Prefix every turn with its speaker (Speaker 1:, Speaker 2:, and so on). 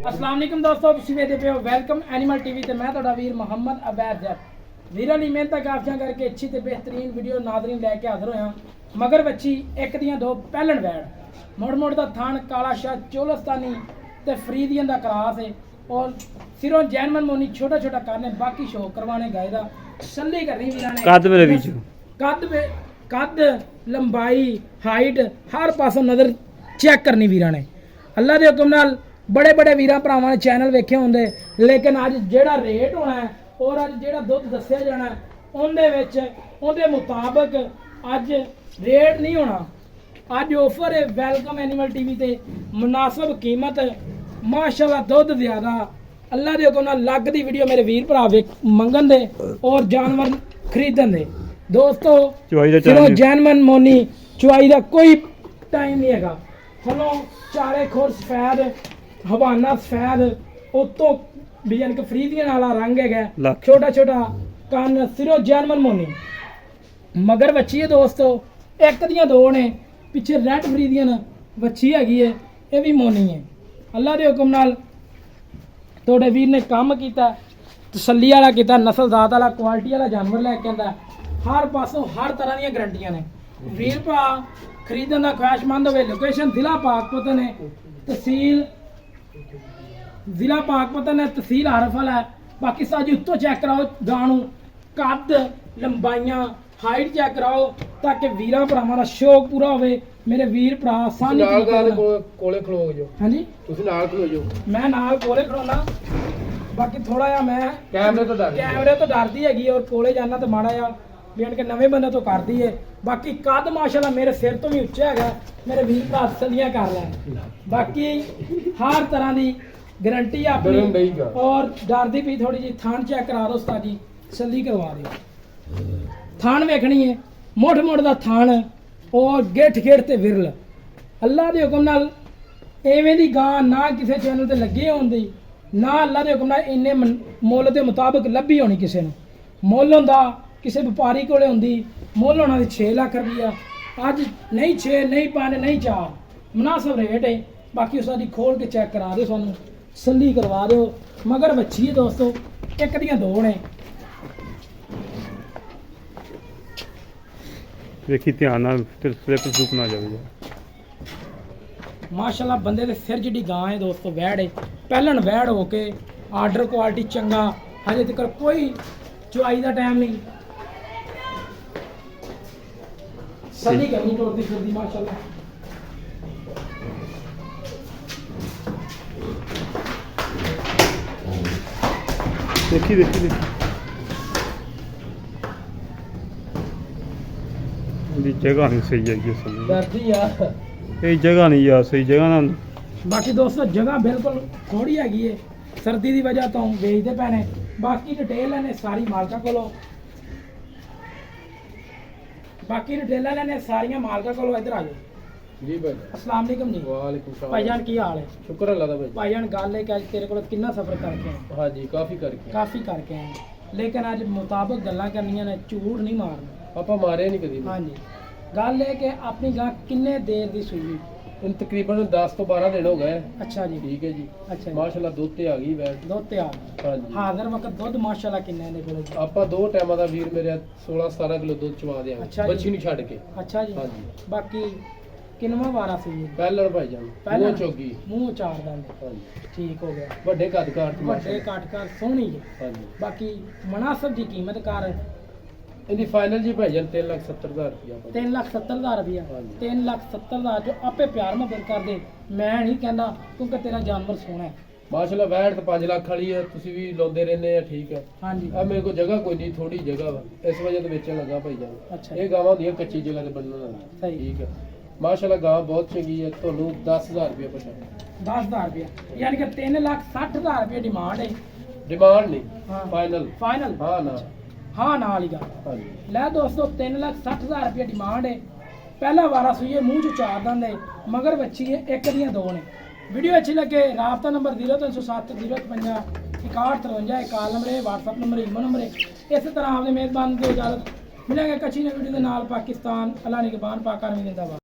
Speaker 1: अस्सलाम वालेकुम दोस्तों, तुसीं वेखदे पे हो वेलकम एनिमल टीवी ते मैं तुहाडा वीर मोहम्मद अबैद जट वीरां दी मेहनत काफियां करके अच्छी ते बेहतरीन वीडियो नाज़रीन लैके हाज़र होया। मगर बच्ची एक दियां दो पहलन वैड़ मुड़ मुड़ दा थान काला शाह चोलस्तानी ते फरीदियन दा क्रास है और सिरों जैनमन मोनी छोटा छोटा करने बाकी शो करवाने गए दा सल्ली करनी वीरां ने
Speaker 2: कद मेरे बीच
Speaker 1: कद लंबाई हाइट हर पासों नज़र चेक करनी वीरां ने अल्लाह दे हुक्म नाल बड़े बड़े वीरां भरावां ने चैनल वेखे होंदे लेकिन अज जेड़ा रेट होना है और अज जेड़ा दुध दस्सिया जाना है उनदे विच उहदे मुताबिक अज रेट नहीं होना। अज ऑफर है वेलकम एनिमल टीवी ते मुनासिब कीमत माशाल्लाह दुध ज़्यादा अल्लाह दे हुक्म नाल लग दी वीडियो मेरे वीर भरा मंगन दे और जानवर खरीदन दे। दोस्तों सिरों जैनमन मोनी चुआई का कोई टाइम नहीं है। चलो चारे खोर सफेद हवाना सफेद उतों भी यानी कि फरीदियन वाला रंग है छोटा छोटा कान सिरों जैनमन मोनी मगर बच्ची है दोस्तों एक दियां दो ने पिछे रेड फरीदियन बच्ची हैगी है ये भी मोनी है। अल्लाह के हुक्म नाल थोड़े वीर ने काम किया तसल्ली वाला किया नस्लजात वाला क्वालिटी वाला जानवर लैके आंदा हर पासों हर तरह दी गारंटियां ने। वीर भरा खरीदन का ख्वाहिशमंद हो लोकेशन जिला पाकपतन है तहसील जिला पाकपतन है तहसील हरफल है। बाकी साजी उत्तों चेक कराओ गानू कद लंबाइयां हाइट चेक कराओ ताकि वीरां भरावां दा शौक पूरा होवे। मेरे वीर भरा आसानी
Speaker 3: कोले खलो जो
Speaker 1: हां जी
Speaker 3: तुसीं नाल खलो जो
Speaker 1: मैं नाल कोले खड़ोना बाकी थोड़ा जा मैं
Speaker 3: कैमरे तो
Speaker 1: डरदी हैगी और कोले जाना तो माड़ा जा बेन के नवे बंदे तो करदी है। बाकी कद माशाल्लाह मेरे सिर तो भी उच्चा है मेरे वीर भरा तसल्लियां कर लें। बाकी हर तरह की गारंटी अपनी और डरदी भी थोड़ी जी थान चेक करा दो उस्ताद जी तसल्ली करवा दो। थान वेखनी है मुठ मुठ दा थान और गेठ गेठ ते विरल अल्लाह दे हुक्म नाल एवें दी गां ना किसी चैनल ते लगी होंदी ना अल्लाह दे हुक्म नाल इन्ने मुੱਲ के मुताबिक लभी होनी किसी ने मुੱਲ होंदा किसी व्यापारी कोले होंदी मुੱਲ होना 6 लाख रुपया अज नहीं 6 नहीं 5 नहीं 4 मुनासिब रेट है। बाकी उसकी खोल के चेक करा दो सानू तसल्ली करवा दो मगर बच्ची है दोस्तों एक दियां दो ने
Speaker 2: देखी ध्यान नाल फिर स्लिप स्लूप ना जाएगा।
Speaker 1: माशाल्लाह बंदे दे सिर जिहड़ी गां है दोस्तों वैड़ है पहलन वैड़ हो के आर्डर क्वालिटी चंगा हजे तक कोई चुआई का टाइम नहीं सही करनी टोरती फिरदी माशाल्लाह।
Speaker 2: देखी देखी देखी ये जगह नहीं सही है ये सब
Speaker 1: डरदी यार
Speaker 2: ये जगह नहीं यार सही जगह ना।
Speaker 1: बाकी दोस्तों जगह बिल्कुल थोड़ी हैगी है सर्दी की वजह तो बेचते पैने। बाकी डिटेल ने सारी मालका कोलों बाकी डिटेल ने सारियां मालका कोलों इधर आ जाओ
Speaker 3: जी भाई।
Speaker 1: अस्सलाम वालेकुम जी
Speaker 3: वालेकुम सलाम
Speaker 1: भाईजान की हाल है
Speaker 3: शुक्र अल्लाह दा भाई।
Speaker 1: भाईजान गल है कि अज तेरे को कितना सफर करके आए
Speaker 3: हां जी काफी करके
Speaker 1: आए लेकिन अज मुताबिक गल्लां करनियां ने झूठ नहीं मारना
Speaker 3: पापा मारे नहीं कदी।
Speaker 1: हाँ जी गल है कि अपनी गां किन्ने देर दी सूई
Speaker 3: इन तकरीबन 10 तो 12 दिन हो गए।
Speaker 1: अच्छा जी
Speaker 3: ठीक है जी
Speaker 1: अच्छा
Speaker 3: माशाल्लाह दुध ते आ गई बैठ
Speaker 1: दुध ते आ
Speaker 3: हां जी
Speaker 1: हाजिर वक्त दुध माशाल्लाह किन्ने दे कोल
Speaker 3: ਆਪਾਂ ਦੋ ਟਾਈਮਾਂ ਦਾ ਵੀਰ ਮੇਰੇ 16 17 ਕਿਲੋ ਦੁੱਧ ਚਵਾ ਦਿਆਂ
Speaker 1: ਅੱਛਾ ਜੀ।
Speaker 3: ਬੱਚੀ ਨੂੰ ਛੱਡ ਕੇ।
Speaker 1: अच्छा जी
Speaker 3: हाँ जी।
Speaker 1: बाकी किनवा वारा सूई
Speaker 3: ਪਹਿਲਣ ਭਾਈ ਜਾਨ
Speaker 1: ਪਹਿਲਣ।
Speaker 3: ਉਹ ਚੋਗੀ।
Speaker 1: मुंह चार दंद
Speaker 3: ਹਾਂ ਜੀ
Speaker 1: ठीक हो गया
Speaker 3: ਵੱਡੇ ਕੱਦ ਕਾਠ ਚ
Speaker 1: ਵੱਡੇ ਕਾਟਕਾਰ ਸੋਹਣੀ ਹੈ।
Speaker 3: ਹਾਂ ਜੀ
Speaker 1: ਬਾਕੀ ਮੁਨਾਸਬ ਦੀ ਕੀਮਤ ਕਰ
Speaker 3: ਇਹਦੀ ਫਾਈਨਲ ਜੀ ਭਾਈ ਜਾਨ 3,70,000 ਰੁਪਇਆ
Speaker 1: 3,70,000 रुपया
Speaker 3: ਹਾਂਜੀ।
Speaker 1: 3,70,000 जो आपे प्यार मोहब्बत कर दे मैं नहीं कहना क्योंकि तेरा जानवर सोहना है।
Speaker 3: ਮਾਸ਼ਾਅੱਲਾ ਵੈਟ ਤਾਂ 5 ਲੱਖ ਵਾਲੀ ਹੈ ਤੁਸੀਂ ਵੀ ਲਾਉਂਦੇ ਰਹਿੰਦੇ ਆ ਠੀਕ ਹੈ।
Speaker 1: हाँ जी
Speaker 3: ਆ ਮੇਰੇ ਕੋਲ ਜਗ੍ਹਾ ਕੋਈ ਨਹੀਂ ਥੋੜੀ ਜਗ੍ਹਾ ਵਾ ਇਸ ਵਜ੍ਹਾ ਤੋਂ ਵੇਚਣ ਲੱਗਾ ਭਾਈ ਜਾਨ।
Speaker 1: अच्छा
Speaker 3: ਇਹ ਗਾਵਾਂ ਹੁੰਦੀਆਂ ਕੱਚੀ ਜਗ੍ਹਾ ਤੇ ਬੰਨਣ ਵਾਲੀ
Speaker 1: सही
Speaker 3: ਠੀਕ ਹੈ। ਮਾਸ਼ਾਅੱਲਾ ਗਾਂ ਬਹੁਤ ਚੰਗੀ ਹੈ ਤੁਹਾਨੂੰ 10,000 ਰੁਪਇਆ ਪਛਾ
Speaker 1: 10,000 रुपया यानी कि 3,60,000 रुपया डिमांड है।
Speaker 3: ਡਿਮਾਂਡ ਨਹੀਂ
Speaker 1: हाँ
Speaker 3: ਫਾਈਨਲ
Speaker 1: फाइनल
Speaker 3: ਹਾਂ ਨਾ
Speaker 1: हाँ ना वाली गल
Speaker 3: ਹਾਂ ਜੀ
Speaker 1: ਲੈ ਦੋਸਤੋ 3,60,000 रुपया डिमांड है। पहला वारा सूई मूँह चो चार दंद है मगर बच्ची है एक दियां दो ने। वीडियो अच्छी लगे राबता नंबर 0307 055 6153 एक कॉल नंबर है व्हाट्सअप नंबर ईमो नंबर है। इस तरह आपने मेज़बान की इजाज़त मिलेंगे कच्ची ने वीडियो के नाल पाकिस्तान अल्लाह निगहबान पाक आर्मी जिंदाबाद।